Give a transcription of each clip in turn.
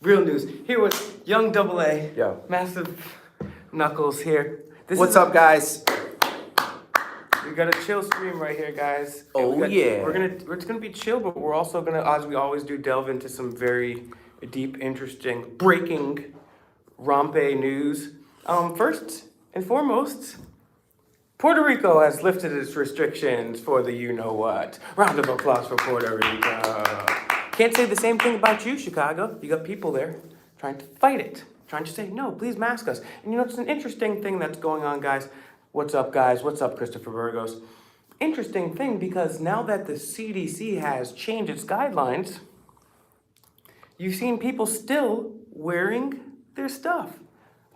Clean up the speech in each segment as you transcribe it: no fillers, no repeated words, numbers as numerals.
Real news. Here with Young Double A. Yo. Massive Knuckles here. What's up, guys? We got a chill stream right here, guys. Yeah. It's gonna be chill, but we're also gonna, as we always do, delve into some very deep, interesting, breaking rompe news. First and foremost, Puerto Rico has lifted its restrictions for the you-know-what. Round of applause for Puerto Rico. Can't say the same thing about you, Chicago. You got people there trying to fight it, trying to say, no, please mask us. And you know, it's an interesting thing that's going on, guys. What's up, guys? What's up, Christopher Burgos? Interesting thing, because now that the CDC has changed its guidelines, you've seen people still wearing their stuff.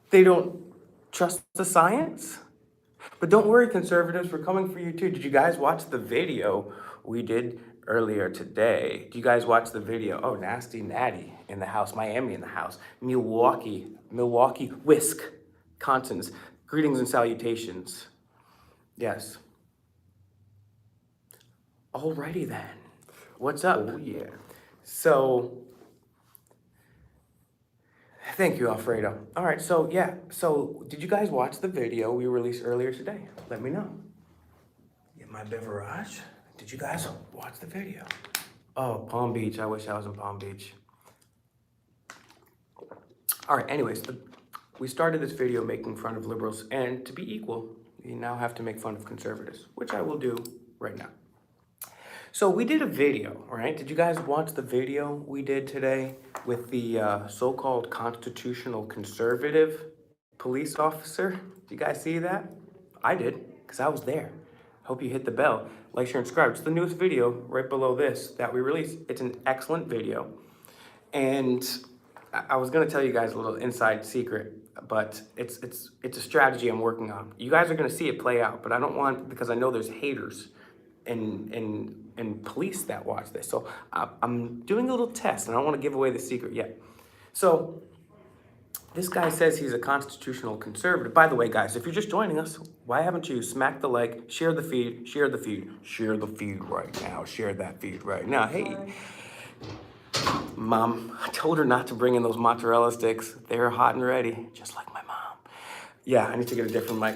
They don't trust the science. But don't worry, conservatives, we're coming for you too. Did you guys watch the video we did earlier today? Did you guys watch the video? Oh, Nasty Natty in the house, Miami in the house, Milwaukee, Wisconsin's. Greetings and salutations. Yes. Alrighty then. What's up? Oh, yeah. So, thank you, Alfredo. All right, so yeah. So, did you guys watch the video we released earlier today? Let me know. Get my beverage. Did you guys watch the video? Oh, Palm Beach. I wish I was in Palm Beach. All right, anyways, we started this video making fun of liberals, and to be equal, we now have to make fun of conservatives, which I will do right now. So we did a video, right? Did you guys watch the video we did today with the so-called constitutional conservative police officer? Did you guys see that? I did, because I was there. Hope you hit the bell, like, share, and subscribe. It's the newest video right below this that we released. It's an excellent video. And I was gonna tell you guys a little inside secret, but it's a strategy I'm working on. You guys are gonna see it play out, but I don't want, because I know there's haters and police that watch this. So I'm doing a little test, and I don't want to give away the secret yet. So this guy says he's a constitutional conservative. By the way, guys, if you're just joining us, why haven't you smacked the like, share the feed, share the feed, share the feed right now, share that feed right now. Hey, Mom, I told her not to bring in those mozzarella sticks. They're hot and ready, just like my mom. Yeah, I need to get a different mic.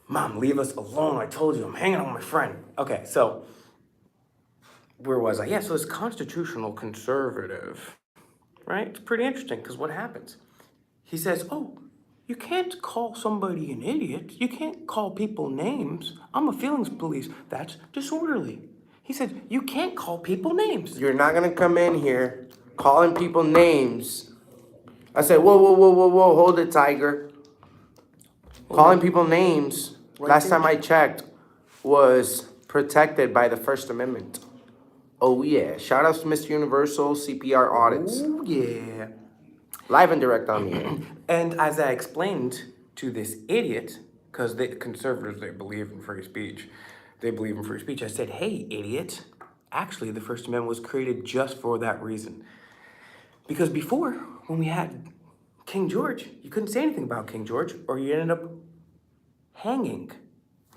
Mom, leave us alone. I told you, I'm hanging out with my friend. Okay, so where was I? Yeah, so it's constitutional conservative, right? It's pretty interesting, because what happens? He says, oh, you can't call somebody an idiot. You can't call people names. I'm a feelings police. That's disorderly. He said, you can't call people names. You're not gonna come in here calling people names. I said, whoa, hold it, Tiger. Calling people names, last time I checked, was protected by the First Amendment. Oh, yeah. Shout outs to Mr. Universal, CPR audits. Oh, yeah. Live and direct on the air. And as I explained to this idiot, because the conservatives, they believe in free speech. They believe in free speech. I said, hey, idiot. Actually, the First Amendment was created just for that reason. Because before, when we had King George, you couldn't say anything about King George, or you ended up hanging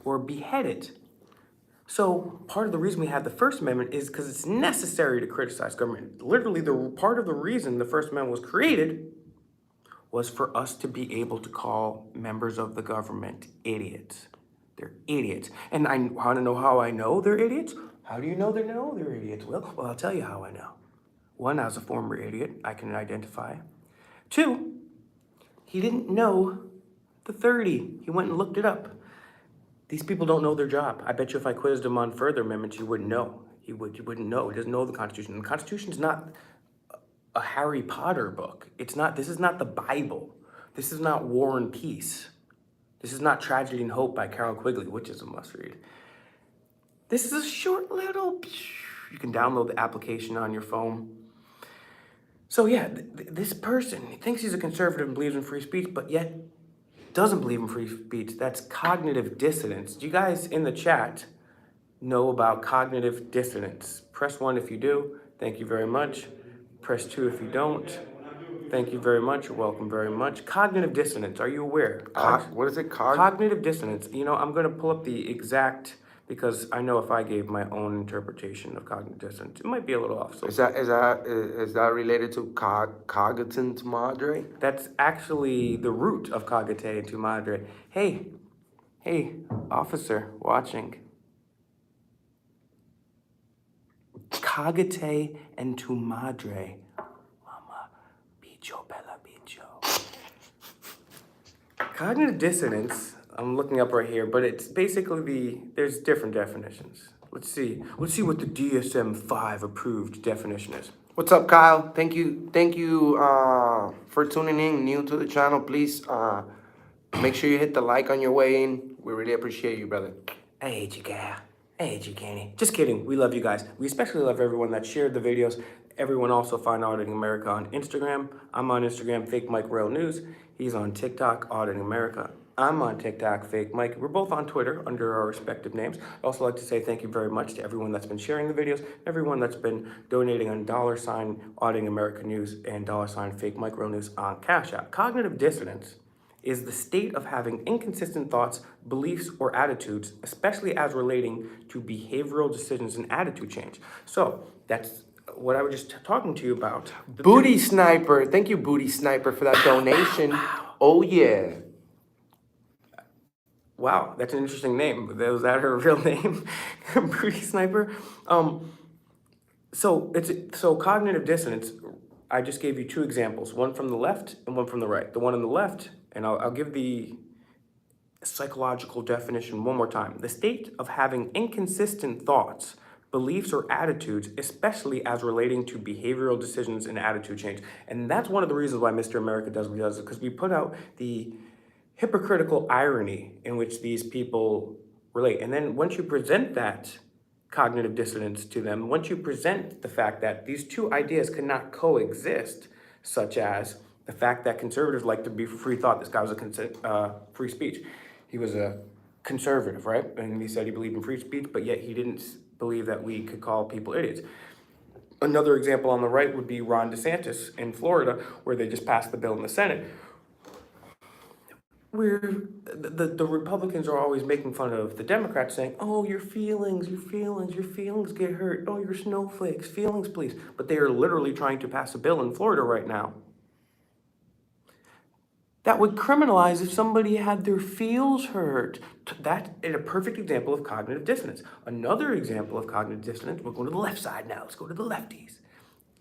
or beheaded. So part of the reason we have the First Amendment is because it's necessary to criticize government. Literally, part of the reason the First Amendment was created was for us to be able to call members of the government idiots. They're idiots. And I want to know how I know they're idiots. How do you know they're idiots? Well, I'll tell you how I know. One, as a former idiot, I can identify. Two, he didn't know the 30. He went and looked it up. These people don't know their job. I bet you if I quizzed him on further amendments, you wouldn't know. You wouldn't know. He doesn't know the Constitution. And the Constitution's not a Harry Potter book. This is not the Bible. This is not War and Peace. This is not Tragedy and Hope by Carol Quigley, which is a must-read. This is a short little, you can download the application on your phone. So yeah, this person, he thinks he's a conservative and believes in free speech, but yet doesn't believe in free speech. That's cognitive dissonance. Do you guys in the chat know about cognitive dissonance? Press 1 if you do. Thank you very much. Press 2 if you don't. Thank you very much. You're welcome very much. Cognitive dissonance. Are you aware? What is it? Cognitive dissonance. You know, I'm going to pull up the exact because I know if I gave my own interpretation of cognitive dissonance, it might be a little off. So Is that related to cognitive madre? that's actually the root of cogite tu madre. Hey, officer watching. Cogite and tu madre. Mama, bicho, bella bicho. Cognitive dissonance, I'm looking up right here, but it's basically there's different definitions. Let's see what the DSM-5 approved definition is. What's up, Kyle? Thank you for tuning in, new to the channel. Please make sure you hit the like on your way in. We really appreciate you, brother. I hate you, gal. I hate you, Kenny. Just kidding. We love you guys. We especially love everyone that shared the videos. Everyone also find Auditing America on Instagram. I'm on Instagram, Fake Mike Real News. He's on TikTok, Auditing America. I'm on TikTok, Fake Mike. We're both on Twitter under our respective names. I'd also like to say thank you very much to everyone that's been sharing the videos, everyone that's been donating on $ Auditing America News and $ Fake Mike Real News on Cash App. Cognitive dissonance is the state of having inconsistent thoughts, beliefs, or attitudes, especially as relating to behavioral decisions and attitude change. So that's what I was just talking to you about. Booty Sniper. Thank you, Booty Sniper, for that donation. Oh, yeah. Wow, that's an interesting name. Was that her real name? Booty Sniper? So cognitive dissonance, I just gave you two examples, one from the left and one from the right. The one on the left, and I'll give the psychological definition one more time. The state of having inconsistent thoughts, beliefs, or attitudes, especially as relating to behavioral decisions and attitude change. And that's one of the reasons why Mr. America does what he does, because we put out the hypocritical irony in which these people relate. And then once you present that cognitive dissonance to them, once you present the fact that these two ideas cannot coexist, such as the fact that conservatives like to be for free thought. This guy was a free speech. He was a conservative, right? And he said he believed in free speech, but yet he didn't believe that we could call people idiots. Another example on the right would be Ron DeSantis in Florida, where they just passed the bill in the Senate, where the Republicans are always making fun of the Democrats, saying, oh, your feelings get hurt. Oh, your snowflakes, feelings, please. But they are literally trying to pass a bill in Florida right now that would criminalize if somebody had their feels hurt. That is a perfect example of cognitive dissonance. Another example of cognitive dissonance, we're going to the left side now. Let's go to the lefties.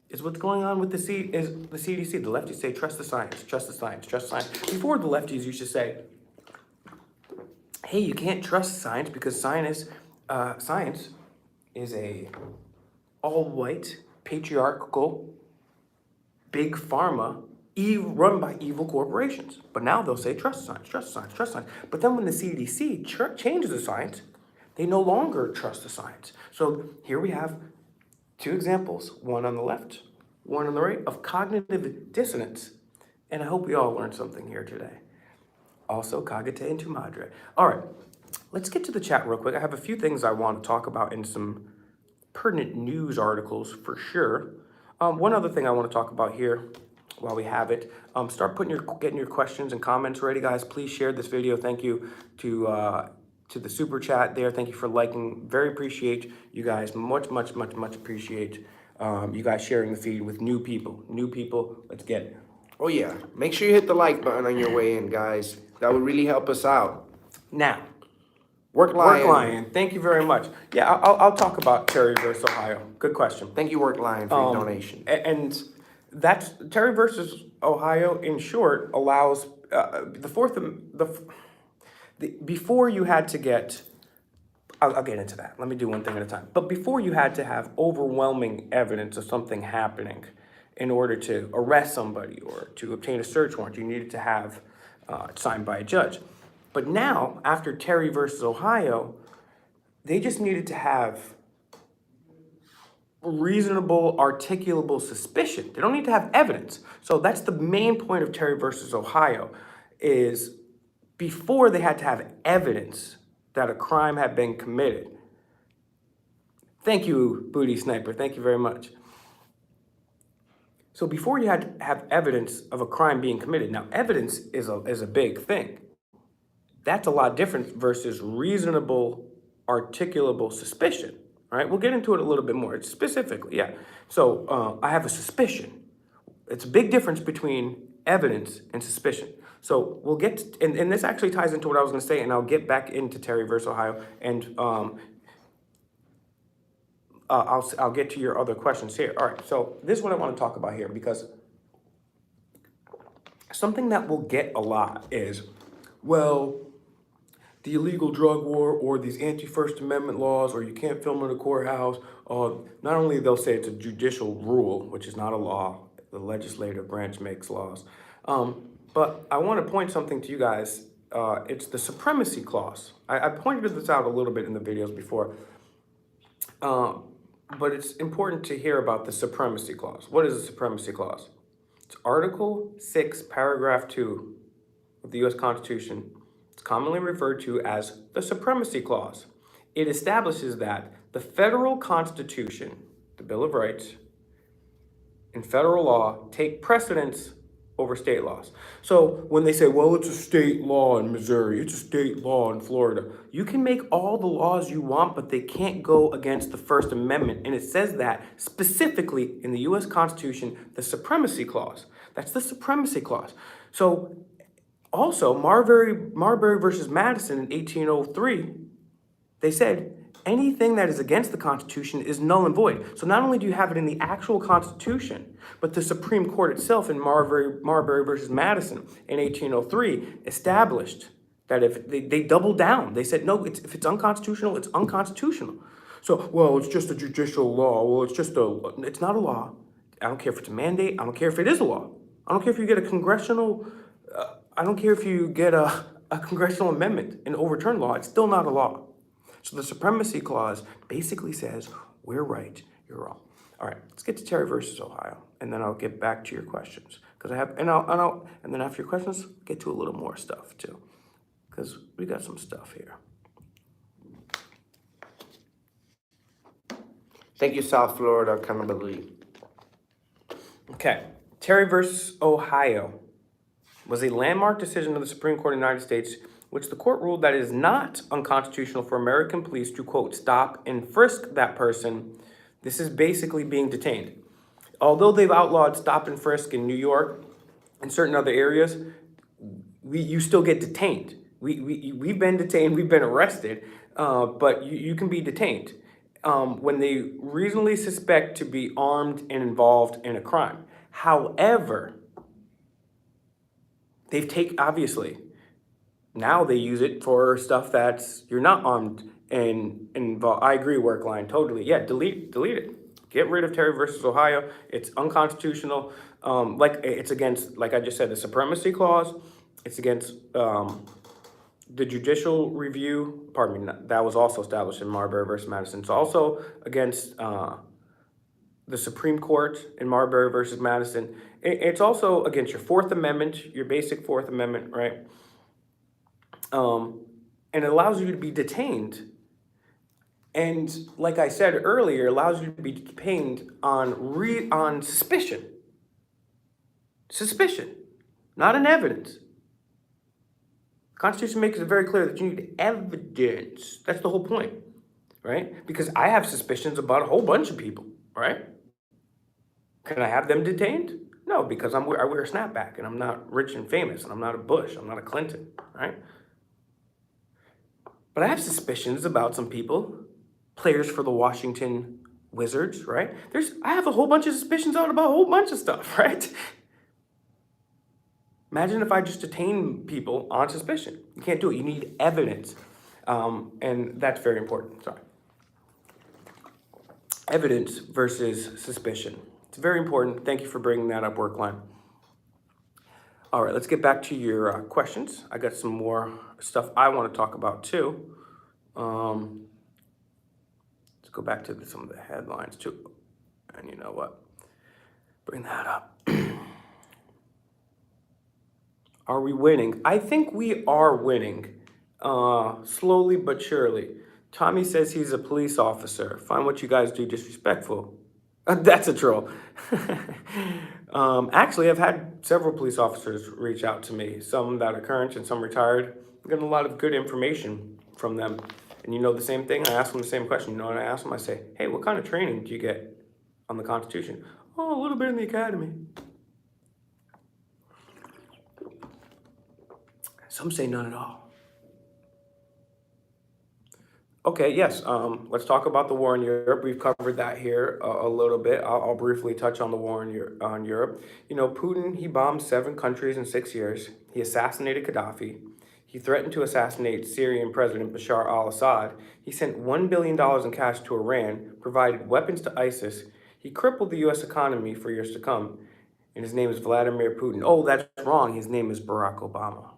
Is what's going on with the CDC. The lefties say, trust the science, trust the science, trust science. Before, the lefties used to say, hey, you can't trust science because science is a all-white, patriarchal, big pharma, run by evil corporations. But now they'll say, trust science, trust science, trust science. But then when the CDC changes the science, they no longer trust the science. So here we have two examples, one on the left, one on the right, of cognitive dissonance. And I hope we all learned something here today. Also, cogite and tu madre. All right, let's get to the chat real quick. I have a few things I want to talk about in some pertinent news articles for sure. One other thing I want to talk about here while we have it, start getting your questions and comments ready, guys. Please share this video. Thank you to the super chat there. Thank you for liking. Very appreciate you guys. Much appreciate you guys sharing the feed with new people. Let's get it. Oh, yeah. Make sure you hit the like button on your way in, guys. That would really help us out. Now, Work Lion. Thank you very much. Yeah, I'll talk about Terry versus Ohio. Good question. Thank you, Work Lion, for your donation. And that's Terry versus Ohio. In short, allows before you had to get. I'll get into that. Let me do one thing at a time. But before you had to have overwhelming evidence of something happening in order to arrest somebody or to obtain a search warrant, you needed to have signed by a judge. But now, after Terry versus Ohio, they just needed to have reasonable, articulable suspicion. They don't need to have evidence. So that's the main point of Terry versus Ohio, is before they had to have evidence that a crime had been committed. Thank you, Booty Sniper. Thank you very much. So before you had to have evidence of a crime being committed. Now, evidence is a big thing. That's a lot different versus reasonable, articulable suspicion, right? We'll get into it a little bit more. It's specifically, yeah. So I have a suspicion. It's a big difference between evidence and suspicion. So we'll get, and this actually ties into what I was going to say, and I'll get back into Terry versus Ohio, and I'll get to your other questions here. All right, so this is what I want to talk about here, because something that we'll get a lot is, well, the illegal drug war or these anti-First Amendment laws, or you can't film in a courthouse. Not only they'll say it's a judicial rule, which is not a law. The legislative branch makes laws. But I want to point something to you guys. It's the Supremacy Clause. I pointed this out a little bit in the videos before. But it's important to hear about the Supremacy Clause. What is the Supremacy Clause? It's Article 6, Paragraph 2 of the U.S. Constitution. It's commonly referred to as the Supremacy Clause. It establishes that the federal Constitution, the Bill of Rights, and federal law take precedence over state laws. So when they say, well, it's a state law in Missouri, it's a state law in Florida, you can make all the laws you want, but they can't go against the First Amendment. And it says that specifically in the U.S. Constitution, the Supremacy Clause. That's the Supremacy Clause. So also, Marbury versus Madison in 1803, they said anything that is against the Constitution is null and void. So not only do you have it in the actual Constitution, but the Supreme Court itself in Marbury versus Madison in 1803 established that if they doubled down, they said, no, if it's unconstitutional, it's unconstitutional. So, well, it's just a judicial law. Well, it's not a law. I don't care if it's a mandate. I don't care if it is a law. I don't care if you get a congressional, I don't care if you get a congressional amendment and overturn law. It's still not a law. So the Supremacy Clause basically says, we're right, you're wrong. All right, let's get to Terry versus Ohio, and then I'll get back to your questions. Because and then after your questions, get to a little more stuff too. Because we got some stuff here. Thank you, South Florida Accountability. Okay, Terry versus Ohio was a landmark decision of the Supreme Court of the United States, which the court ruled that it is not unconstitutional for American police to, quote, stop and frisk that person. This is basically being detained. Although they've outlawed stop and frisk in New York and certain other areas, you still get detained. We've been detained, we've been arrested, but you can be detained when they reasonably suspect to be armed and involved in a crime. However, obviously, now they use it for stuff that's, you're not armed and involved. I agree, work line, totally. Yeah, delete it. Get rid of Terry versus Ohio. It's unconstitutional. It's against, like I just said, the Supremacy Clause. It's against the judicial review, that was also established in Marbury versus Madison. It's also against the Supreme Court in Marbury versus Madison. It's also against your Fourth Amendment, your basic Fourth Amendment, right? And it allows you to be detained. And like I said earlier, it allows you to be detained on suspicion. Suspicion, not an evidence. The Constitution makes it very clear that you need evidence. That's the whole point, right? Because I have suspicions about a whole bunch of people, right? Can I have them detained? No, because I wear a snapback and I'm not rich and famous and I'm not a Bush, I'm not a Clinton, right? But I have suspicions about some people, players for the Washington Wizards, right? I have a whole bunch of suspicions about a whole bunch of stuff, right? Imagine if I just detain people on suspicion. You can't do it. You need evidence. And that's very important. Sorry. Evidence versus suspicion. It's very important. Thank you for bringing that up, Workline. All right, let's get back to your questions. I got some more stuff I want to talk about too. Let's go back to some of the headlines too. And you know what? Bring that up. Are we winning? I think we are winning, slowly but surely. Tommy says he's a police officer. Find what you guys do disrespectful. That's a troll. Actually, I've had several police officers reach out to me, some that are current and some retired. I'm getting a lot of good information from them And you know the same thing? I ask them the same question. You know what I ask them? I say, hey, what kind of training do you get on the Constitution? Oh, a little bit in the academy. Some say none at all. Okay, yes. Let's talk about the war in Europe. We've covered that here a little bit. I'll briefly touch on the war on Europe. You know, Putin, he bombed 7 countries in 6 years. He assassinated Gaddafi. He threatened to assassinate Syrian President Bashar al-Assad. He sent $1 billion in cash to Iran, provided weapons to ISIS. He crippled the U.S. economy for years to come. And his name is Vladimir Putin. Oh, that's wrong. His name is Barack Obama.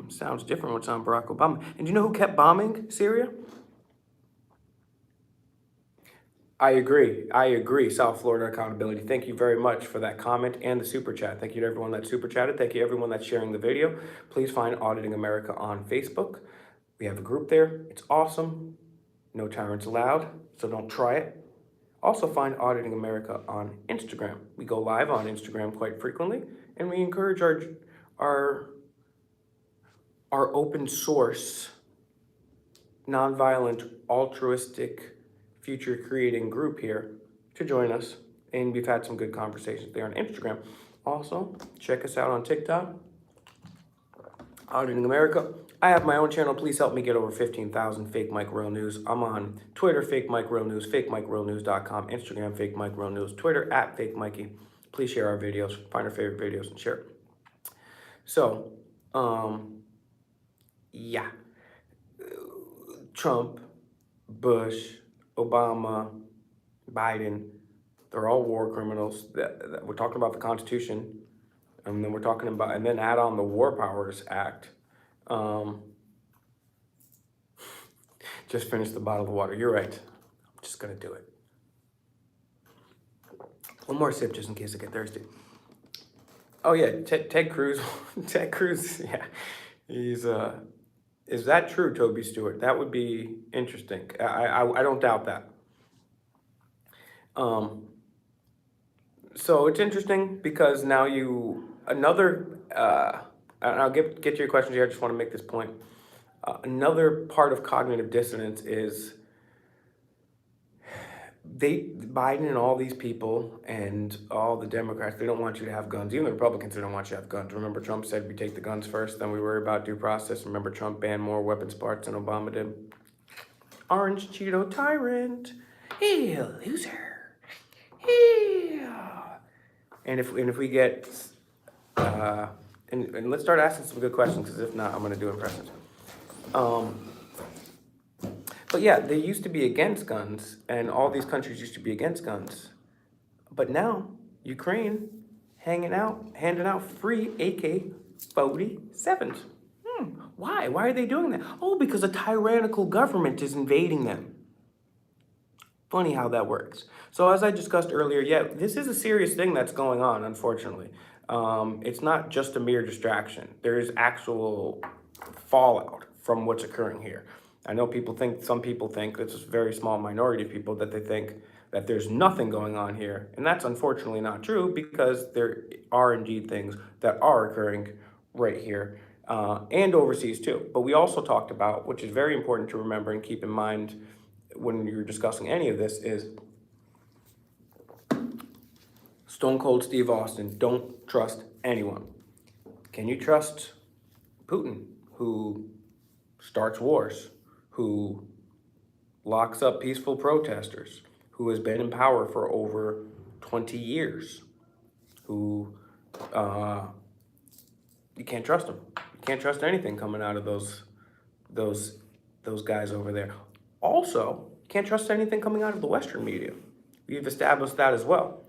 Sounds different when it's on Barack Obama. And do you know who kept bombing Syria? I agree. I agree. South Florida accountability. Thank you very much for that comment and the super chat. Thank you to everyone that super chatted. Thank you to everyone that's sharing the video. Please find Auditing America on Facebook. We have a group there. It's awesome. No tyrants allowed, so don't try it. Also find Auditing America on Instagram. We go live on Instagram quite frequently, and we encourage our open source, nonviolent, altruistic, future creating group here to join us. And we've had some good conversations there on Instagram. Also, check us out on TikTok, Auditing America. I have my own channel. Please help me get over 15,000 Fake Mike Real News. I'm on Twitter, Fake Mike Real News, FakeMikeRealNews.com, Instagram, Fake Mike Real News, Twitter, @Fake Mikey. Please share our videos, find our favorite videos and share it. So, yeah. Trump, Bush, Obama, Biden, they're all war criminals. That we're talking about the Constitution, and then we're talking about, and then add on the War Powers Act. Just finished the bottle of water. You're right. I'm just gonna do it. One more sip just in case I get thirsty. Oh yeah, Ted Cruz. Ted Cruz. Yeah, he's Is that true, Toby Stewart? That would be interesting. I don't doubt that. So it's interesting because now and I'll get to your questions here. I just want to make this point. Another part of cognitive dissonance is Biden and all these people and all the Democrats, they don't want you to have guns. Even the Republicans, they don't want you to have guns. Remember, Trump said we take the guns first, then we worry about due process. Remember, Trump banned more weapons parts than Obama did. Orange Cheeto tyrant. Hey, loser. Yeah. And if we get, and let's start asking some good questions, because if not, I'm going to do impressions. But yeah, they used to be against guns, and all these countries used to be against guns. But now, Ukraine handing out free AK-47s. Why? Why are they doing that? Oh, because a tyrannical government is invading them. Funny how that works. So as I discussed earlier, yeah, this is a serious thing that's going on, unfortunately. It's not just a mere distraction. There is actual fallout from what's occurring here. I know some people think, it's a very small minority of people, that they think that there's nothing going on here. And that's unfortunately not true, because there are indeed things that are occurring right here and overseas too. But we also talked about, which is very important to remember and keep in mind when you're discussing any of this, is Stone Cold Steve Austin, don't trust anyone. Can you trust Putin, who starts wars, who locks up peaceful protesters, who has been in power for over 20 years, who, you can't trust him. You can't trust anything coming out of those guys over there. Also, you can't trust anything coming out of the Western media. We've established that as well.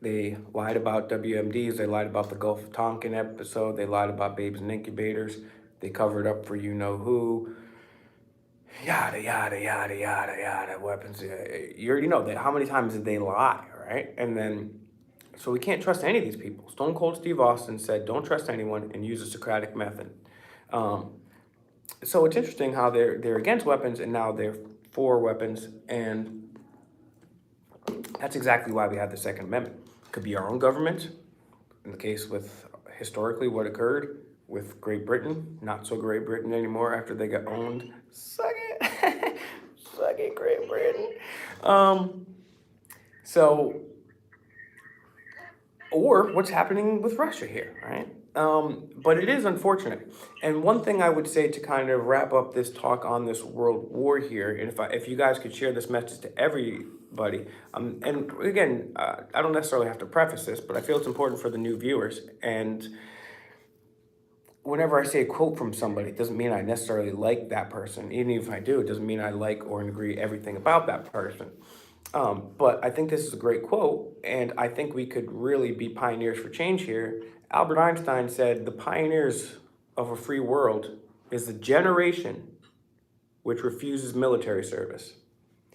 They lied about WMDs, they lied about the Gulf of Tonkin episode, they lied about babies in incubators, they covered up for you-know-who, yada, yada, yada, yada, yada, weapons. You already know that. How many times did they lie, right? And then, so we can't trust any of these people. Stone Cold Steve Austin said, don't trust anyone and use the Socratic method. So it's interesting how they're against weapons and now they're for weapons, and that's exactly why we have the Second Amendment. It could be our own government, in the case with historically what occurred with Great Britain. Not so Great Britain anymore after they got owned. Suck it. Suck it, Great Britain. So, or what's happening with Russia here, right? But it is unfortunate. And one thing I would say to kind of wrap up this talk on this world war here, and if you guys could share this message to everybody, and again, I don't necessarily have to preface this, but I feel it's important for the new viewers. And whenever I say a quote from somebody, it doesn't mean I necessarily like that person. Even if I do, it doesn't mean I like or agree everything about that person. But I think this is a great quote, and I think we could really be pioneers for change here. Albert Einstein said, the pioneers of a free world is the generation which refuses military service.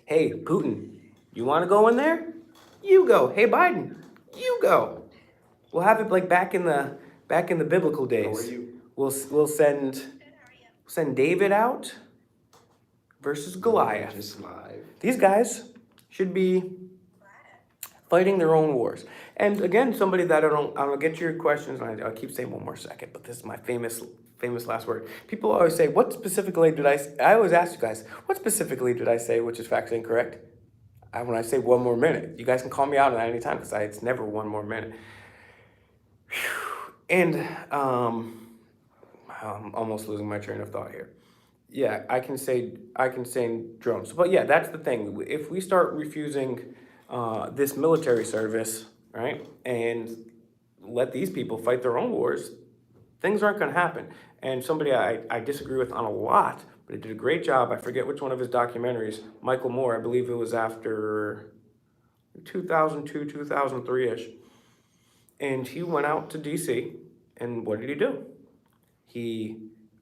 Hey, Putin, you want to go in there? You go. Hey, Biden, you go. We'll have it like back in the biblical days. How are you? We'll send David out versus Goliath. Just live. These guys should be fighting their own wars. And again, somebody that I'll get to your questions, and I'll keep saying one more second, but this is my famous last word. People always say, what specifically did I always ask you guys, what specifically did I say which is factually incorrect? When I say 1 more minute, you guys can call me out on that anytime because it's never 1 more minute. And I'm almost losing my train of thought here. Yeah, I can say drones. But yeah, that's the thing. If we start refusing this military service, right, and let these people fight their own wars, things aren't going to happen. And somebody I disagree with on a lot, but he did a great job. I forget which one of his documentaries, Michael Moore, I believe it was after 2002, 2003-ish. And he went out to D.C., and what did he do? He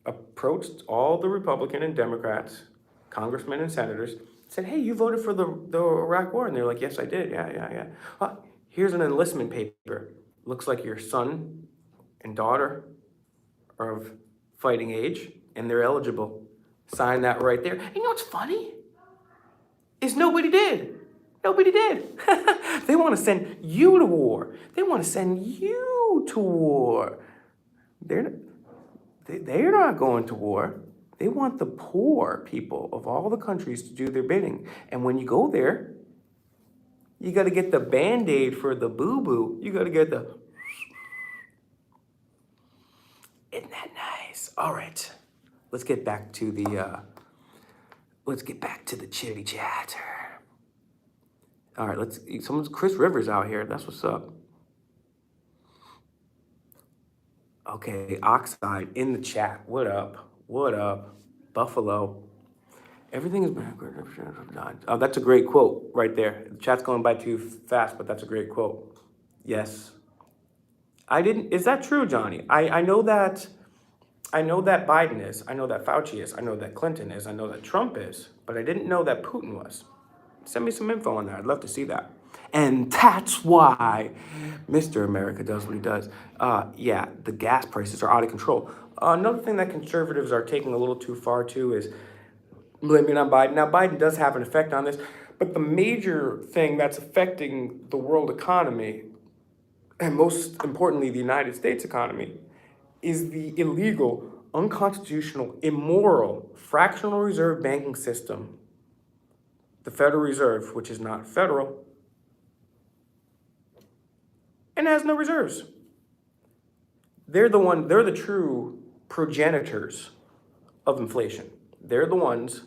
approached all the Republican and Democrats, congressmen and senators, said, hey, you voted for the Iraq war? And they're like, yes, I did. Yeah. Here's an enlistment paper. Looks like your son and daughter are of fighting age, and they're eligible. Sign that right there. And you know what's funny? Is nobody did. Nobody did. They want to send you to war. They want to send you to war. They're not going to war. They want the poor people of all the countries to do their bidding. And when you go there, you got to get the Band-Aid for the boo-boo. You got to get the... Isn't that nice? All right. Let's get back to the chitty chatter. All right, Chris Rivers out here. That's what's up. Okay, Oxide in the chat. What up? What up? Buffalo. Everything is backward. Oh, that's a great quote right there. The chat's going by too fast, but that's a great quote. Yes. Is that true, Johnny? I know that Biden is. I know that Fauci is. I know that Clinton is. I know that Trump is. But I didn't know that Putin was. Send me some info on that. I'd love to see that. And that's why Mr. America does what he does. Yeah, the gas prices are out of control. Another thing that conservatives are taking a little too far too is blaming on Biden. Now, Biden does have an effect on this, but the major thing that's affecting the world economy, and most importantly, the United States economy, is the illegal, unconstitutional, immoral, fractional reserve banking system. The Federal Reserve, which is not federal, and has no reserves. They're the true progenitors of inflation. They're the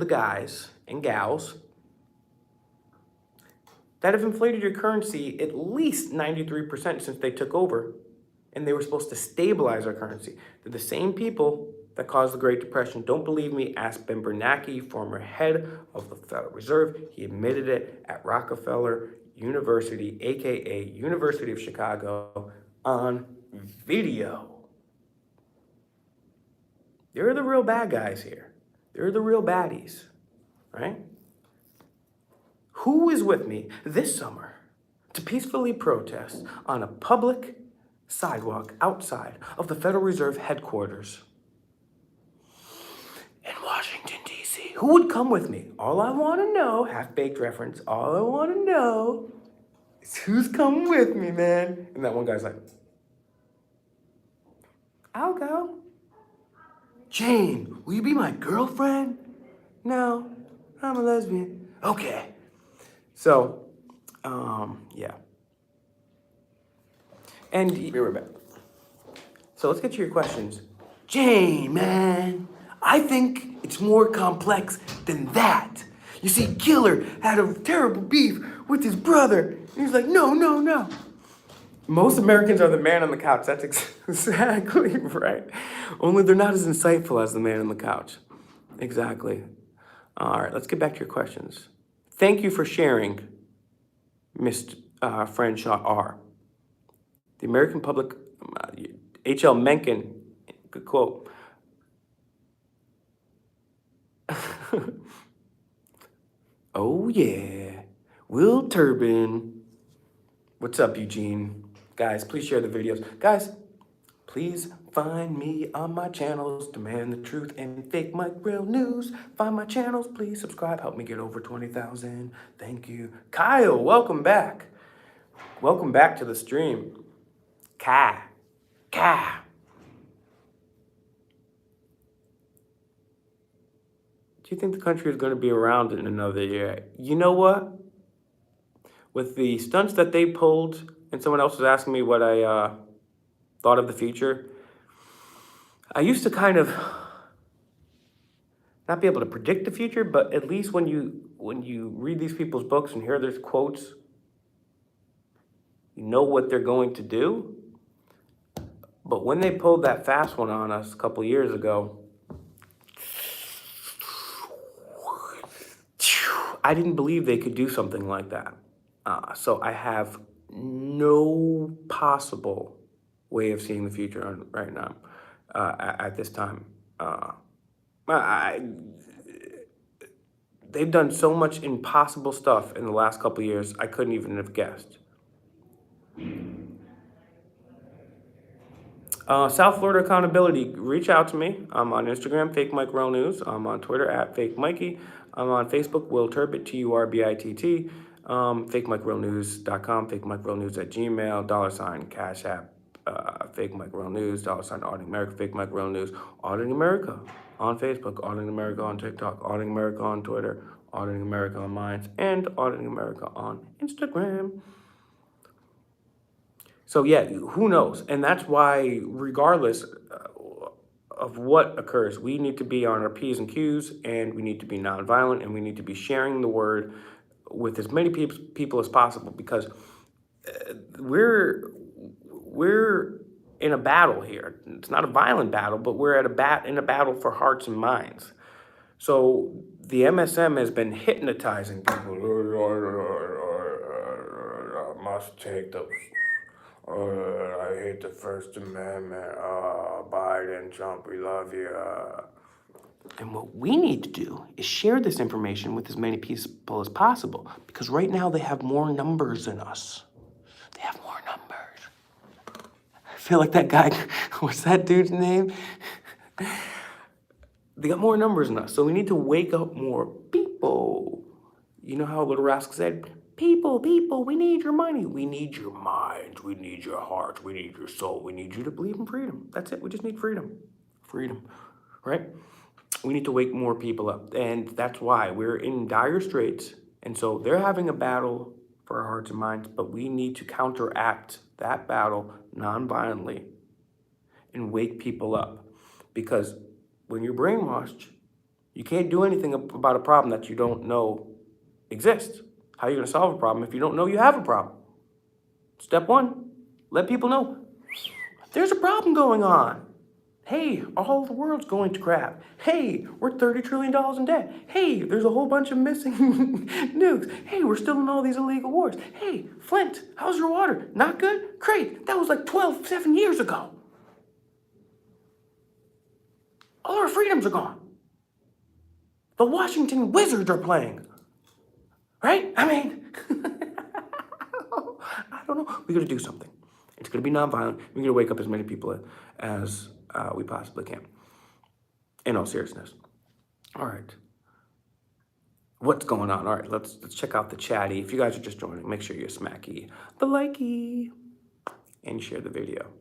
guys and gals that have inflated your currency at least 93% since they took over, and they were supposed to stabilize our currency. They're the same people that caused the Great Depression. Don't believe me? Ask Ben Bernanke, former head of the Federal Reserve. He admitted it at Rockefeller University, aka University of Chicago, on video. They're the real bad guys here. They're the real baddies, right? Who is with me this summer to peacefully protest on a public sidewalk outside of the Federal Reserve headquarters in Washington, D.C.? Who would come with me? All I want to know, half-baked reference, all I want to know is who's coming with me, man. And that one guy's like, I'll go. Jane, will you be my girlfriend? No, I'm a lesbian. Okay. So, yeah. And be right back. So let's get to your questions. Jane, man, I think it's more complex than that. You see, Killer had a terrible beef with his brother. And he's like, no, no, no. Most Americans are the man on the couch. That's exactly right. Only they're not as insightful as the man on the couch. Exactly. All right, let's get back to your questions. Thank you for sharing, Mr. Franshaw R. The American public, H.L. Mencken, good quote. Oh yeah, Will Turbin. What's up, Eugene? Guys, please share the videos. Guys, please find me on my channels, Demand the Truth and Fake Mike Real News. Find my channels, please subscribe. Help me get over 20,000. Thank you. Kyle, welcome back. Welcome back to the stream. Ka. Do you think the country is going to be around in another year? You know what? With the stunts that they pulled, and someone else was asking me what I thought of the future, I used to kind of not be able to predict the future, but at least when you read these people's books and hear their quotes, you know what they're going to do. But when they pulled that fast one on us a couple years ago, I didn't believe they could do something like that. So I have no possible way of seeing the future right now at this time. They've done so much impossible stuff in the last couple of years, I couldn't even have guessed. South Florida Accountability, reach out to me. I'm on Instagram, Fake Mike Real News. I'm on Twitter at Fake Mikey. I'm on Facebook, Will Turbitt, Turbitt. FakeMikeRealNews.com, Fake Mike Real News at Gmail, $ Cash App, Fake Mike Real News, $ Auditing America, Fake Mike Real News, Auditing America on Facebook, Auditing America on TikTok, Auditing America on Twitter, Auditing America on Minds, and Auditing America on Instagram. So yeah, who knows? And that's why, regardless of what occurs, we need to be on our P's and Q's, and we need to be nonviolent, and we need to be sharing the word with as many people as possible, because we're in a battle here. It's not a violent battle, but we're in a battle for hearts and minds. So the MSM has been hypnotizing people. Must take the. I hate the First Amendment. Biden, Trump, we love you. And what we need to do is share this information with as many people as possible, because right now they have more numbers than us. They have more numbers. I feel like that guy, what's that dude's name? They got more numbers than us, so we need to wake up more people. You know how Little Rascal said, people, we need your money. We need your minds. We need your hearts. We need your soul. We need you to believe in freedom. That's it. We just need freedom. Freedom, right? We need to wake more people up. And that's why we're in dire straits. And so they're having a battle for our hearts and minds, but we need to counteract that battle nonviolently and wake people up. Because when you're brainwashed, you can't do anything about a problem that you don't know exists. How are you going to solve a problem if you don't know you have a problem? Step one, let people know there's a problem going on. Hey, all the world's going to crap. Hey, we're $30 trillion in debt. Hey, there's a whole bunch of missing nukes. Hey, we're still in all these illegal wars. Hey, Flint, how's your water? Not good? Great. That was like 7 years ago. All our freedoms are gone. The Washington Wizards are playing. Right? I mean, I don't know. We got to do something. It's going to be nonviolent. We're going to wake up as many people as we possibly can. In all seriousness. All right. What's going on? All right, let's check out the chatty. If you guys are just joining, make sure you smacky the likey and share the video.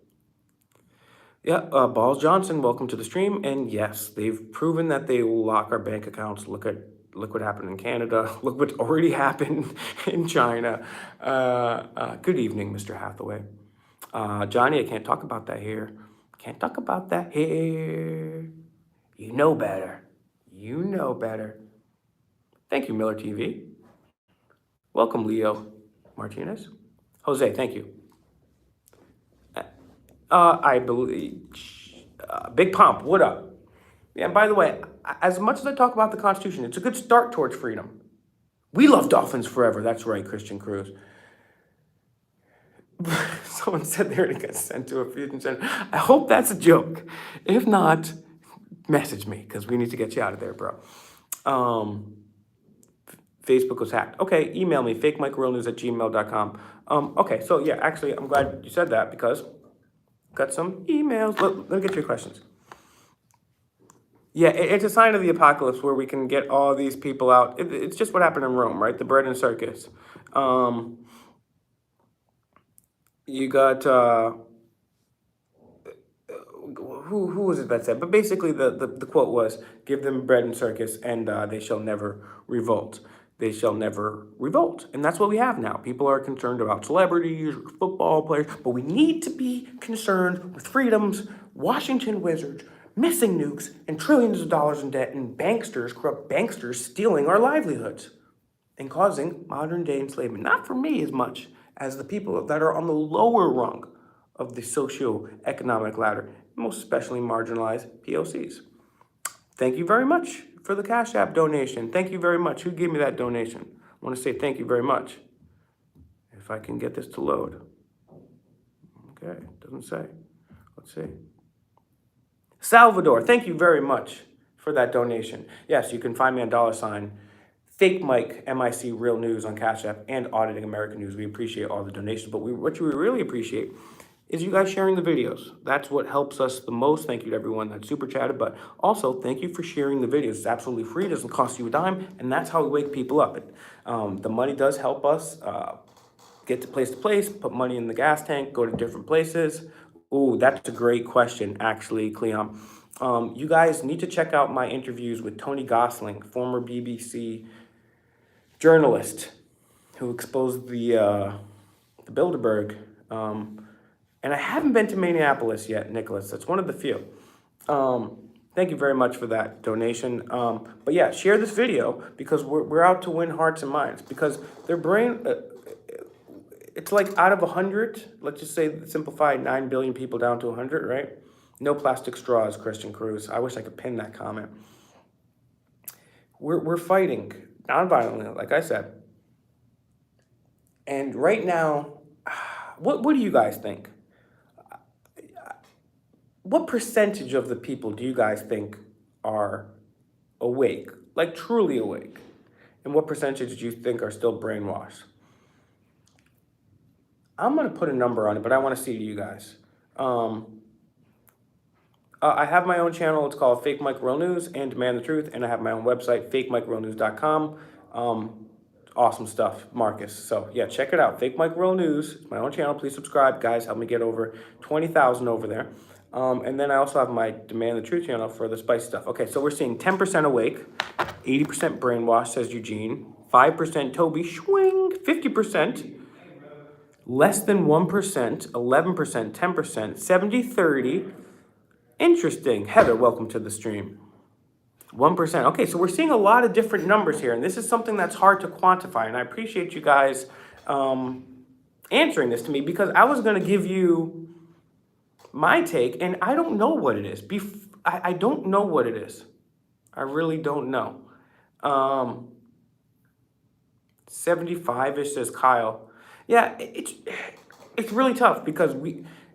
Yeah, Balls Johnson, welcome to the stream. And yes, they've proven that they will lock our bank accounts. Look what happened in Canada. Look what already happened in China. Good evening, Mr. Hathaway. Johnny, I can't talk about that here. Can't talk about that here. You know better. You know better. Thank you, Miller TV. Welcome, Leo Martinez. Jose, thank you. I believe. Big Pump, what up? Yeah, and by the way, as much as I talk about the Constitution, it's a good start towards freedom. We love dolphins forever. That's right, Christian Cruz. Someone said they're going to get sent to a fusion center. I hope that's a joke. If not, message me because we need to get you out of there, bro. Facebook was hacked. Okay, email me, fakemikerealnews@gmail.com. Okay, so yeah, actually, I'm glad you said that because I've got some emails. Let me get your questions. Yeah, it's a sign of the apocalypse where we can get all these people out. It's just what happened in Rome, right? The bread and circus. You got who was it that said? But basically, the quote was, "Give them bread and circus, and they shall never revolt. They shall never revolt." And that's what we have now. People are concerned about celebrities, football players, but we need to be concerned with freedoms, Washington Wizards, missing nukes, and trillions of dollars in debt, and banksters, corrupt banksters, stealing our livelihoods and causing modern day enslavement. Not for me as much as the people that are on the lower rung of the socio-economic ladder, most especially marginalized POCs. Thank you very much for the Cash App donation. Thank you very much. Who gave me that donation? I want to say thank you very much. If I can get this to load. Okay, doesn't say. Let's see. Salvador, thank you very much for that donation. Yes, you can find me on $ Fake Mike, MIC Real News on Cash App and Auditing American News. We appreciate all the donations, but what we really appreciate is you guys sharing the videos. That's what helps us the most. Thank you to everyone that super chatted, but also thank you for sharing the videos. It's absolutely free, doesn't cost you a dime, and that's how we wake people up. The money does help us get to place, put money in the gas tank, go to different places. Ooh, that's a great question, actually, Cleon. You guys need to check out my interviews with Tony Gosling, former BBC journalist who exposed the Bilderberg. And I haven't been to Minneapolis yet, Nicholas. That's one of the few. Thank you very much for that donation. But yeah, share this video because we're out to win hearts and minds because their brain, it's like out of 100, let's just say simplified 9 billion people down to 100, right? No plastic straws, Christian Cruz. I wish I could pin that comment. We're fighting nonviolently, like I said. And right now, what do you guys think? What percentage of the people do you guys think are awake, like truly awake? And what percentage do you think are still brainwashed? I'm gonna put a number on it, but I wanna see you guys. I have my own channel. It's called Fake Mike Real News and Demand the Truth, and I have my own website, fakemikerealnews.com. Awesome stuff, Marcus. So yeah, check it out. Fake Mike Real News. It's my own channel. Please subscribe, guys. Help me get over 20,000 over there. And then I also have my Demand the Truth channel for the spicy stuff. Okay, so we're seeing 10% awake, 80% brainwashed, says Eugene, 5% Toby, swing, 50%, less than 1%, 11%, 10%, 70-30. Interesting. Heather, welcome to the stream. 1%. Okay, so we're seeing a lot of different numbers here, and this is something that's hard to quantify, and I appreciate you guys answering this to me because I was going to give you my take, and I don't know what it is. I don't know what it is. I really don't know. 75-ish, says Kyle. Yeah, it's really tough because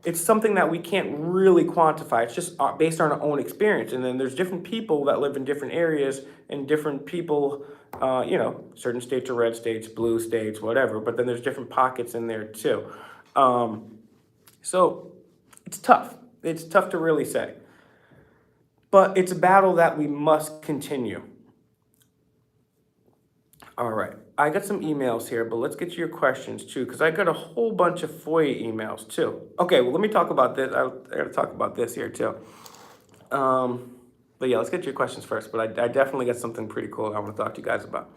it's something that we can't really quantify. It's just based on our own experience. And then there's different people that live in different areas and different people, certain states are red states, blue states, whatever. But then there's different pockets in there too. So it's tough. It's tough to really say. But it's a battle that we must continue. All right. I got some emails here, but let's get to your questions too, because I got a whole bunch of FOIA emails too. Okay, well, let me talk about this. I got to talk about this here too. But yeah, let's get to your questions first. But I definitely got something pretty cool I want to talk to you guys about.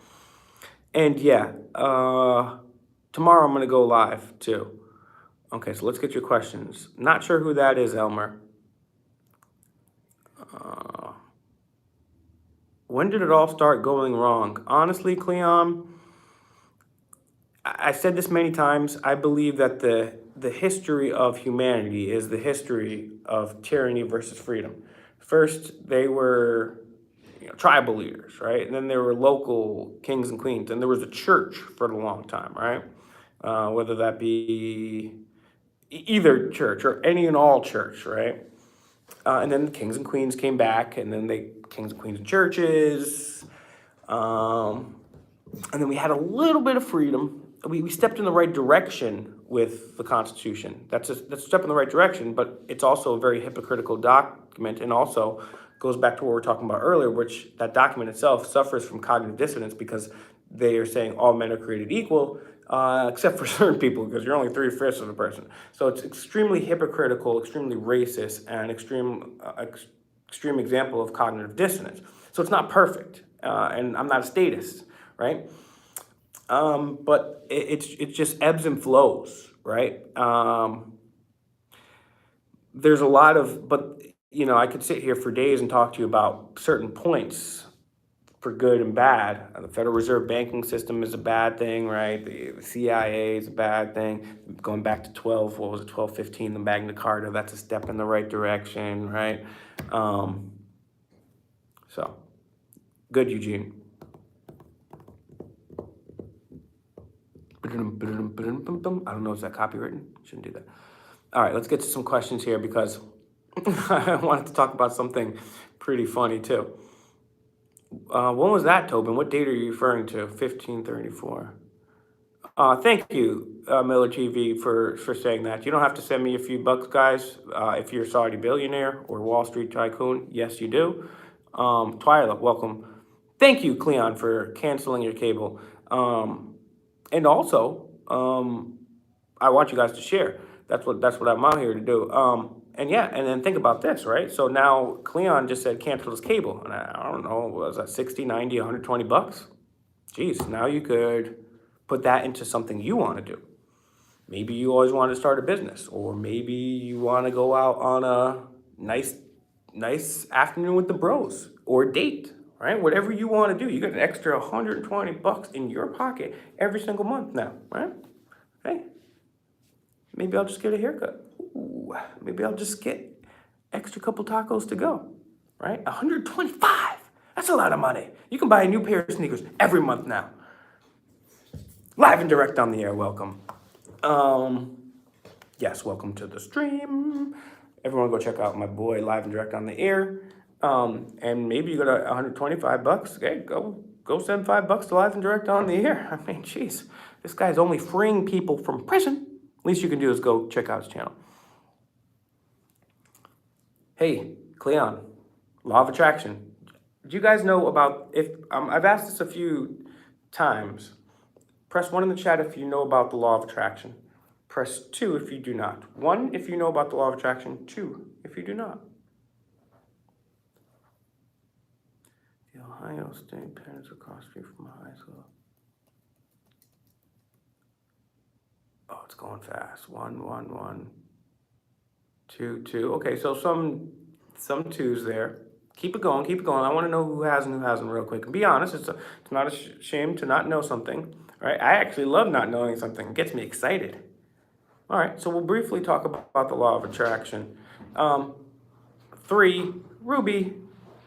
And yeah, tomorrow I'm going to go live too. Okay, so let's get your questions. Not sure who that is, Elmer. When did it all start going wrong? Honestly, Cleon, I said this many times. I believe that the history of humanity is the history of tyranny versus freedom. First, they were tribal leaders, right? And then there were local kings and queens. And there was a church for a long time, right? Whether that be either church or any and all church, right? And then the kings and queens came back, and then they kings and queens and churches. And then we had a little bit of freedom. We stepped in the right direction with the Constitution. That's a step in the right direction, but it's also a very hypocritical document, and also goes back to what we were talking about earlier, which that document itself suffers from cognitive dissonance because they are saying all men are created equal, except for certain people, because you're only 3/5 of a person. So it's extremely hypocritical, extremely racist, and extreme example of cognitive dissonance. So it's not perfect, and I'm not a statist, right? But it just ebbs and flows, right? There's a lot of, but I could sit here for days and talk to you about certain points for good and bad. The Federal Reserve banking system is a bad thing, right? The CIA is a bad thing. Going back to 1215, the Magna Carta, that's a step in the right direction, right? So, good, Eugene. I don't know, is that copywritten? Shouldn't do that. All right, let's get to some questions here because I wanted to talk about something pretty funny too. When was that, Tobin? What date are you referring to? 1534. Thank you, Miller TV, for saying that. You don't have to send me a few bucks, guys, if you're a Saudi billionaire or Wall Street tycoon. Yes, you do. Twyla, welcome. Thank you, Cleon, for canceling your cable. And also, I want you guys to share. That's what I'm out here to do. And yeah, and then think about this, right? So now Cleon just said cancel his cable. And I don't know, was that 60, 90, 120 bucks? Geez, now you could put that into something you want to do. Maybe you always want to start a business, or maybe you want to go out on a nice afternoon with the bros or a date, right? Whatever you want to do, you get an extra 120 bucks in your pocket every single month now, right? Hey, maybe I'll just get a haircut. Ooh, maybe I'll just get extra couple tacos to go, right? 125. That's a lot of money. You can buy a new pair of sneakers every month now. Live and direct on the air, welcome. Yes, welcome to the stream. Everyone go check out my boy Live and Direct on the air. And maybe you got 125 bucks. Okay, go send $5 to Live and Direct on the air. I mean, geez, this guy's only freeing people from prison. Least you can do is go check out his channel. Hey, Cleon, law of attraction. Do you guys know about, if I've asked this a few times. Press 1 in the chat if you know about the law of attraction. Press 2 if you do not. 1 if you know about the law of attraction. 2 if you do not. The Ohio State parents across the street from high school. Oh, it's going fast. 1, 1, 1. 2, 2. Okay, so some 2s there. Keep it going, keep it going. I want to know who has and who hasn't real quick. And be honest, it's not a shame to not know something. Right? I actually love not knowing something. It gets me excited. All right, so we'll briefly talk about the law of attraction. 3, Ruby,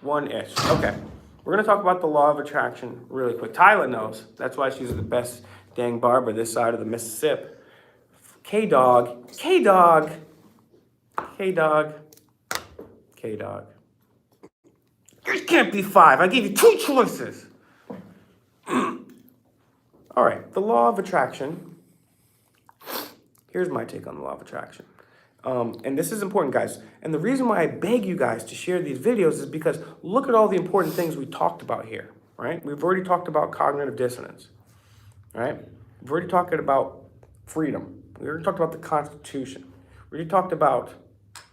1-ish. Okay, we're going to talk about the law of attraction really quick. Tyla knows. That's why she's the best dang barber this side of the Mississippi. K-Dog, K-Dog, K-Dog, K-Dog. It can't be 5. I gave you 2 choices. All right, the law of attraction. Here's my take on the law of attraction. And this is important, guys. And the reason why I beg you guys to share these videos is because look at all the important things we talked about here, right? We've already talked about cognitive dissonance. All right? We've already talked about freedom. We already talked about the Constitution. We already talked about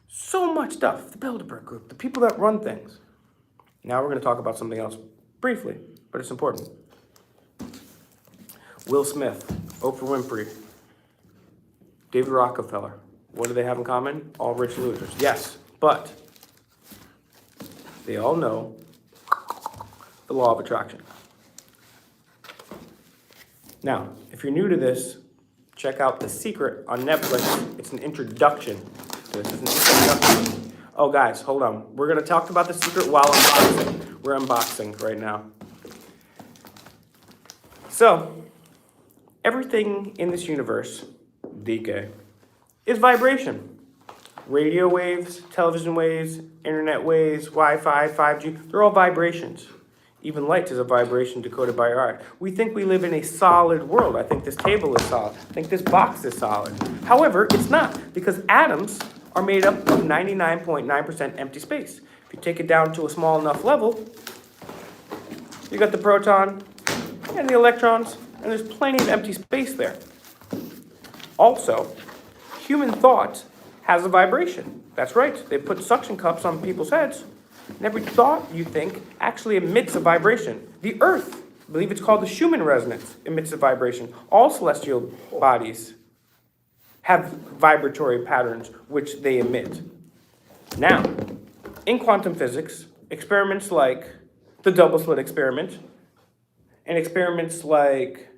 so much stuff. The Bilderberg Group, the people that run things. Now we're going to talk about something else briefly, but it's important. Will Smith, Oprah Winfrey, David Rockefeller. What do they have in common? All rich losers. Yes, but they all know the law of attraction. Now, if you're new to this, check out The Secret on Netflix. It's an introduction to this. It's an introduction. Oh, guys, hold on. We're going to talk about The Secret while unboxing. We're unboxing right now. So, everything in this universe, DK, is vibration. Radio waves, television waves, internet waves, Wi-Fi, 5G, they're all vibrations. Even light is a vibration decoded by our eye. We think we live in a solid world. I think this table is solid. I think this box is solid. However, it's not, because atoms are made up of 99.9% empty space. If you take it down to a small enough level, you got the proton and the electrons, and there's plenty of empty space there. Also, human thought has a vibration. That's right. They put suction cups on people's heads. And every thought you think actually emits a vibration. The Earth, I believe it's called the Schumann resonance, emits a vibration. All celestial bodies have vibratory patterns which they emit. Now, in quantum physics, experiments like the double slit experiment, and experiments like,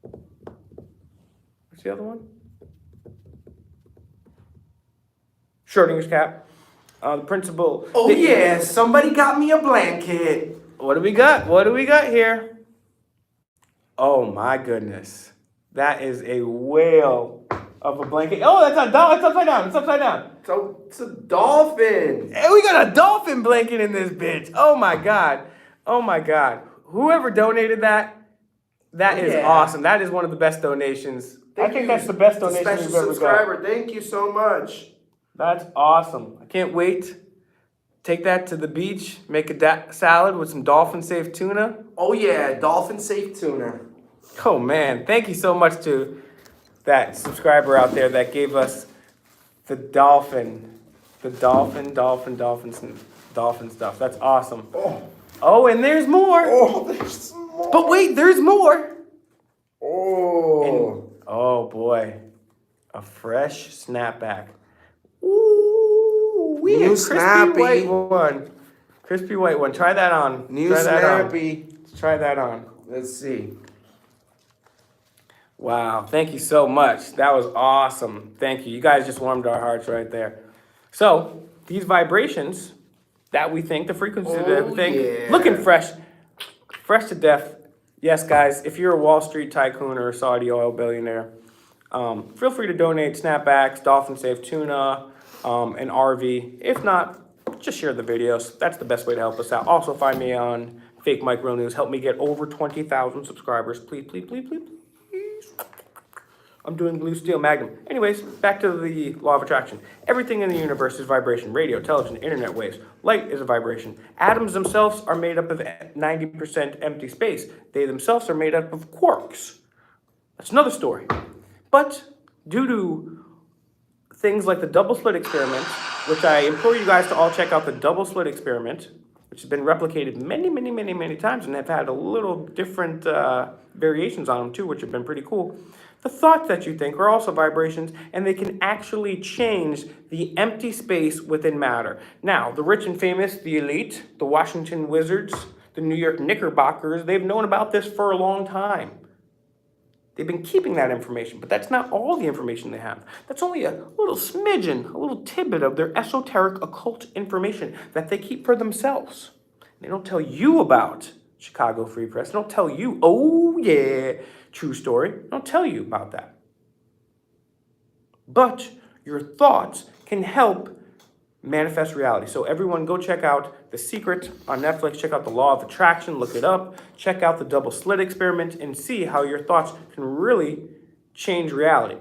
what's the other one? Schrodinger's cat. The principle. Oh, yeah, somebody got me a blanket. What do we got? What do we got here? Oh, my goodness. That is a whale of a blanket. Oh, that's a dolphin. It's upside down. It's upside down. So it's a dolphin. Hey, we got a dolphin blanket in this bitch. Oh, my God. Oh, my God. Whoever donated that, that is awesome. That is one of the best donations. I think that's the best donation we've ever got. Subscriber, thank you so much. That's awesome. I can't wait. Take that to the beach, make a salad with some dolphin-safe tuna. Oh, yeah, dolphin-safe tuna. Oh, man. Thank you so much to that subscriber out there that gave us the dolphin stuff. That's awesome. Oh, and there's more. Oh, there's more. But wait, there's more. Oh. Oh, boy. A fresh snapback. Ooh, we New a crispy snappy. white one. Crispy white one. Try that on. New Try snappy. That on. Let's try that on. Let's see. Wow. Thank you so much. That was awesome. Thank you. You guys just warmed our hearts right there. So, these vibrations that we think, the frequency that we think, looking fresh to death. Yes, guys, if you're a Wall Street tycoon or a Saudi oil billionaire, feel free to donate snapbacks, dolphin-safe tuna, an RV. If not, just share the videos. That's the best way to help us out. Also, find me on Fake Mike Real News. Help me get over 20,000 subscribers. Please, please, please, please, please. I'm doing Blue Steel Magnum. Anyways, back to the law of attraction. Everything in the universe is vibration. Radio, television, internet waves. Light is a vibration. Atoms themselves are made up of 90% empty space. They themselves are made up of quarks. That's another story. But due to things like the double slit experiment, which I implore you guys to all check out, the double slit experiment, which has been replicated many times and have had a little different variations on them too, which have been pretty cool. The thoughts that you think are also vibrations, and they can actually change the empty space within matter. Now, the rich and famous, the elite, the Washington Wizards, the New York Knickerbockers, they've known about this for a long time. They've been keeping that information, but that's not all the information they have. That's only a little smidgen, a little tidbit of their esoteric occult information that they keep for themselves. They don't tell you about Chicago Free Press. They don't tell you, oh yeah, true story. They don't tell you about that. But your thoughts can help manifest reality. So everyone go check out The Secret on Netflix. Check out the law of attraction. Look it up. Check out the double slit experiment and see how your thoughts can really change reality.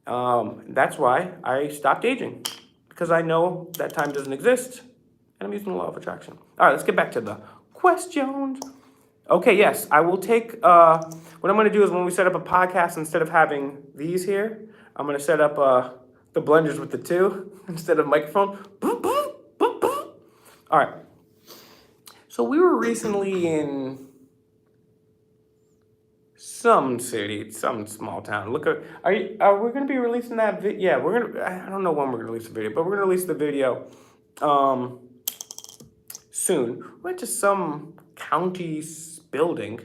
That's why I stopped aging, because I know that time doesn't exist and I'm using the law of attraction. All right, let's get back to the questions. Okay, yes, I will take, what I'm gonna do is when we set up a podcast, instead of having these here, I'm gonna set up, the blenders with the two instead of microphone. Boop, boop, boop, boop. All right. So we were recently in some city, some small town. Look at, are we gonna be releasing that video? Yeah, I don't know when we're gonna release the video, but we're gonna release the video, um, soon. Went to some county's building,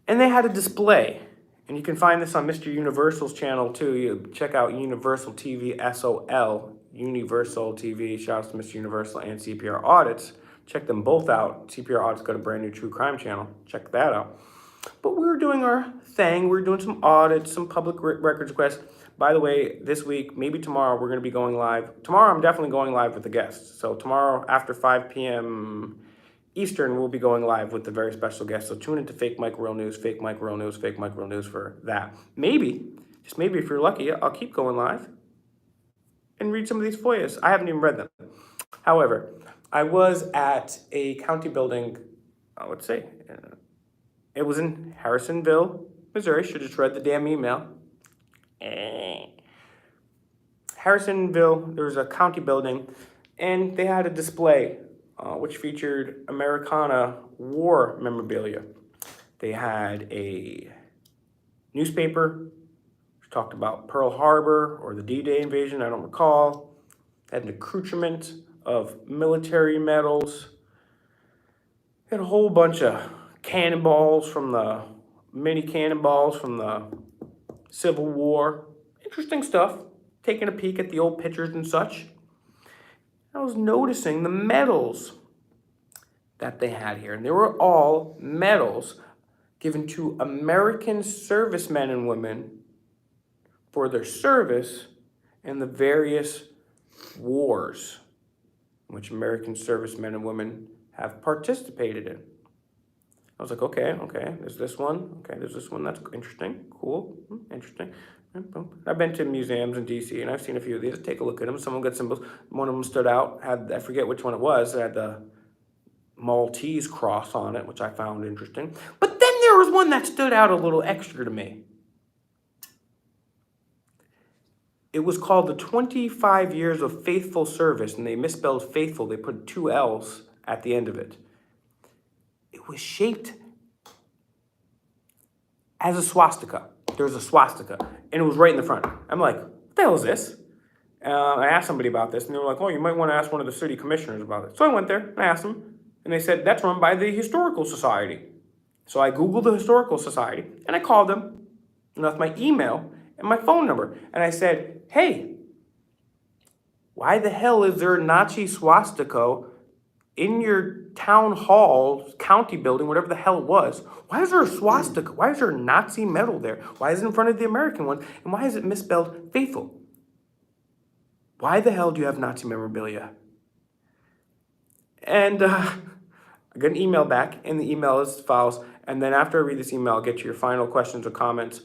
and they had a display. And you can find this on Mr. Universal's channel too. You check out Universal TV SOL, Universal TV. Shout out to Mr. Universal and CPR Audits. Check them both out. CPR Audits got a brand new true crime channel. Check that out. But we were doing our thing. We were doing some audits, some public records requests. By the way, this week, maybe tomorrow, we're going to be going live. Tomorrow, I'm definitely going live with the guests. So tomorrow, after 5 p.m. Eastern, we'll be going live with the very special guest. So tune into Fake Mike Real News, Fake Mike Real News, Fake Mike Real News for that. Maybe, just maybe if you're lucky, I'll keep going live and read some of these FOIAs. I haven't even read them. However, I was at a county building, let's see, it was in Harrisonville, Missouri. Should have just read the damn email. Harrisonville, there was a county building, and they had a display which featured Americana war memorabilia. They had a newspaper which talked about Pearl Harbor or the D-Day invasion, I don't recall. They had an accoutrement of military medals. They had a whole bunch of cannonballs from the mini cannonballs from the Civil War. Interesting stuff. Taking a peek at the old pictures and such. I was noticing the medals that they had here. And they were all medals given to American servicemen and women for their service in the various wars in which American servicemen and women have participated in. I was like, okay, there's this one. Okay, there's this one. That's interesting. Cool. Interesting. I've been to museums in DC, and I've seen a few of these. Take a look at them. Some of them got symbols. One of them stood out. I forget which one it was. It had the Maltese cross on it, which I found interesting. But then there was one that stood out a little extra to me. It was called the 25 Years of Faithful Service, and they misspelled faithful. They put 2 L's at the end of it. It was shaped as a swastika. There was a swastika, and it was right in the front. I'm like, what the hell is this? I asked somebody about this, and they were like, oh, you might want to ask one of the city commissioners about it. So I went there, and I asked them, and they said, that's run by the Historical Society. So I Googled the Historical Society, and I called them, and left my email and my phone number. And I said, hey, why the hell is there a Nazi swastika in your town hall, county building, whatever the hell it was? Why is there a swastika? Why is there a Nazi medal there? Why is it in front of the American one? And why is it misspelled faithful? Why the hell do you have Nazi memorabilia? And I got an email back, and the email is as follows. And then after I read this email, I'll get to your final questions or comments.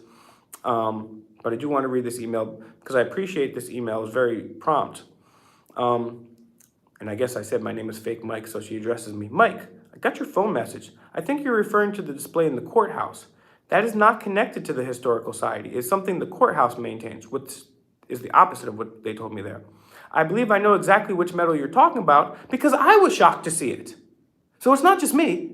But I do want to read this email because I appreciate this email. It's very prompt. And I guess I said my name is Fake Mike, so she addresses me. Mike, I got your phone message. I think you're referring to the display in the courthouse. That is not connected to the Historical Society. It's something the courthouse maintains, which is the opposite of what they told me there. I believe I know exactly which medal you're talking about because I was shocked to see it. So it's not just me,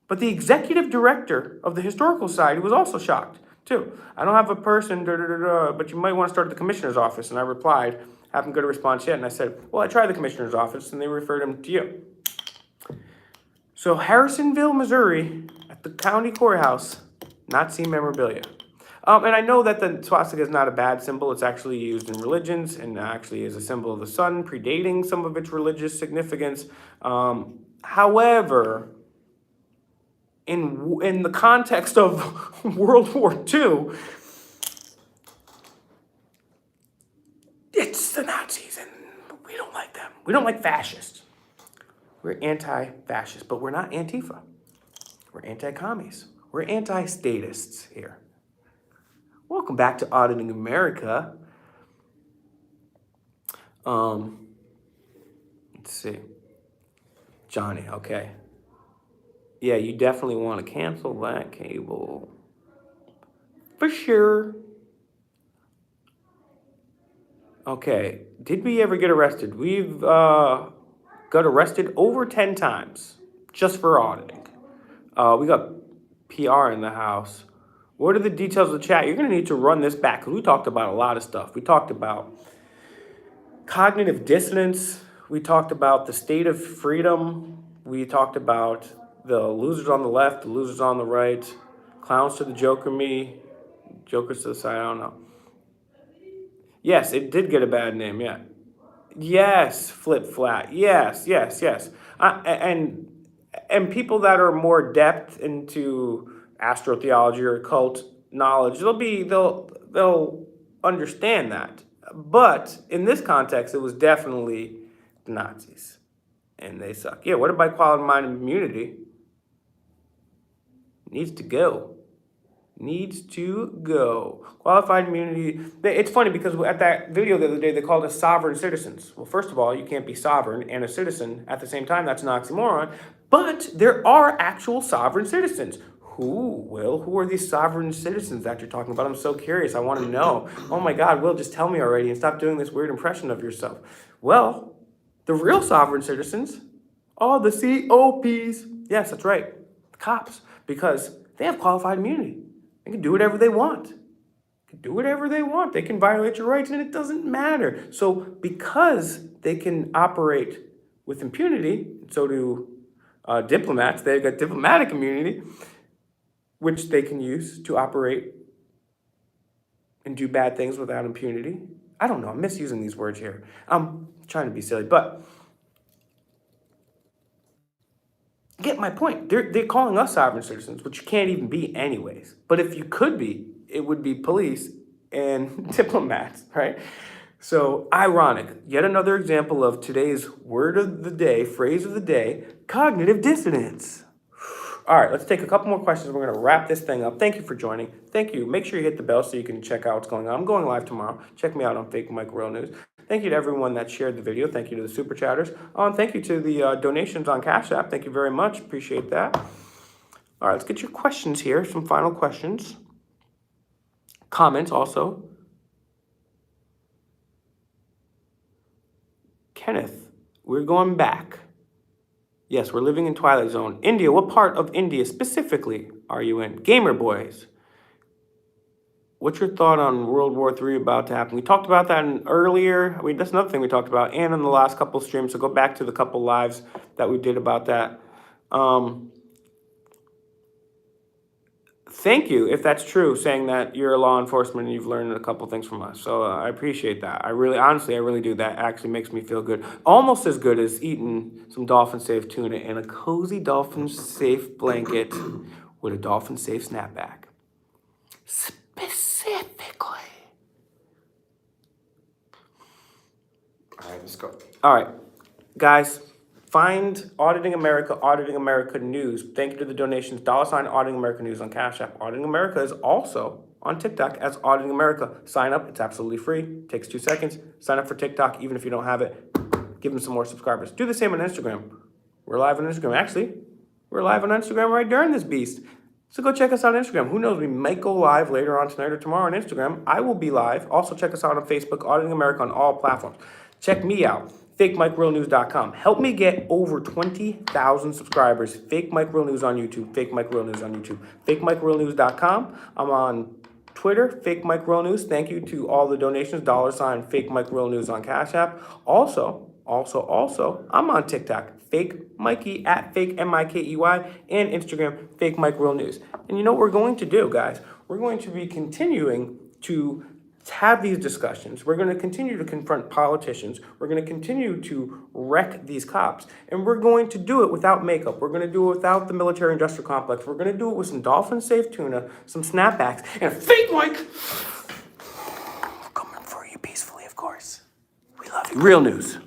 but the executive director of the Historical Society was also shocked too. I don't have a person, but you might want to start at the commissioner's office. And I replied, haven't got a response yet. And I said, well, I tried the commissioner's office, and they referred him to you. So Harrisonville, Missouri, at the county courthouse, Nazi memorabilia. And I know that the swastika is not a bad symbol. It's actually used in religions and actually is a symbol of the sun, predating some of its religious significance. However, in the context of World War II, it's the Nazis, and we don't like them. We don't like fascists. We're anti-fascist, but we're not Antifa. We're anti-commies. We're anti-statists here. Welcome back to Auditing America. Let's see. Johnny, okay. Yeah, you definitely want to cancel that cable. For sure. Okay, did we ever get arrested? We've got arrested over 10 times just for auditing. We got PR in the house. What are the details of the chat? You're going to need to run this back because we talked about a lot of stuff. We talked about cognitive dissonance. We talked about the state of freedom. We talked about the losers on the left, the losers on the right, clowns to the Joker me, jokers to the side, I don't know. Yes, it did get a bad name, yeah. Yes, flip flat. Yes, yes, yes. And people that are more depth into astrotheology or occult knowledge, they'll understand that. But in this context, it was definitely the Nazis, and they suck. Yeah, what about qualified immunity? Needs to go. Needs to go. Qualified immunity. It's funny because at that video the other day, they called us sovereign citizens. Well, first of all, you can't be sovereign and a citizen at the same time. That's an oxymoron. But there are actual sovereign citizens. Who are these sovereign citizens that you're talking about? I'm so curious. I want to know. Oh my God, Will, just tell me already and stop doing this weird impression of yourself. Well, the real sovereign citizens are the COPs. Yes, that's right. The cops. Because they have qualified immunity. They can do whatever they want. They can do whatever they want. They can violate your rights and it doesn't matter. So because they can operate with impunity, so do diplomats. They've got diplomatic immunity, which they can use to operate and do bad things without impunity. I don't know. I'm misusing these words here. I'm trying to be silly, but get my point. They're calling us sovereign citizens, which you can't even be anyways. But if you could be, it would be police and diplomats, right? So ironic. Yet another example of today's word of the day, phrase of the day, cognitive dissonance. All right, let's take a couple more questions. We're going to wrap this thing up. Thank you for joining. Thank you. Make sure you hit the bell so you can check out what's going on. I'm going live tomorrow. Check me out on Fake Mike Real News. Thank you to everyone that shared the video. Thank you to the super chatters. And thank you to the donations on Cash App. Thank you very much. Appreciate that. All right, let's get your questions here. Some final questions. Comments also. Kenneth, we're going back. Yes, we're living in Twilight Zone. India, what part of India specifically are you in? Gamer Boys. What's your thought on World War III about to happen? We talked about that earlier. That's another thing we talked about, and in the last couple streams. So go back to the couple lives that we did about that. Thank you, if that's true, saying that you're a law enforcement and you've learned a couple things from us. So I appreciate that. I really do. That actually makes me feel good. Almost as good as eating some Dolphin Safe tuna in a cozy Dolphin Safe blanket with a Dolphin Safe snapback. Specifically. All right, let's go. All right, guys. Find Auditing America News. Thank you to the donations. $ Auditing America News on Cash App. Auditing America is also on TikTok as Auditing America. Sign up. It's absolutely free. Takes 2 seconds. Sign up for TikTok, even if you don't have it. Give them some more subscribers. Do the same on Instagram. We're live on Instagram. Actually, we're live on Instagram right during this beast. So go check us out on Instagram. Who knows? We might go live later on tonight or tomorrow on Instagram. I will be live. Also check us out on Facebook, Auditing America on all platforms. Check me out. FakeMikeRealNews.com. Help me get over 20,000 subscribers. Fake Mike Real News on YouTube. Fake Mike Real News on YouTube. FakeMikeRealNews.com. I'm on Twitter, Fake Mike Real News. Thank you to all the donations. $ Fake Mike Real News on Cash App. Also, I'm on TikTok. Fake Mikey at Fake Mikey and Instagram, Fake Mike Real News. And you know what we're going to do, guys? We're going to be continuing to have these discussions. We're going to continue to confront politicians. We're going to continue to wreck these cops. And we're going to do it without makeup. We're going to do it without the military industrial complex. We're going to do it with some Dolphin Safe tuna, some snapbacks, and a fake Mike coming for you peacefully, of course. We love you. Real news.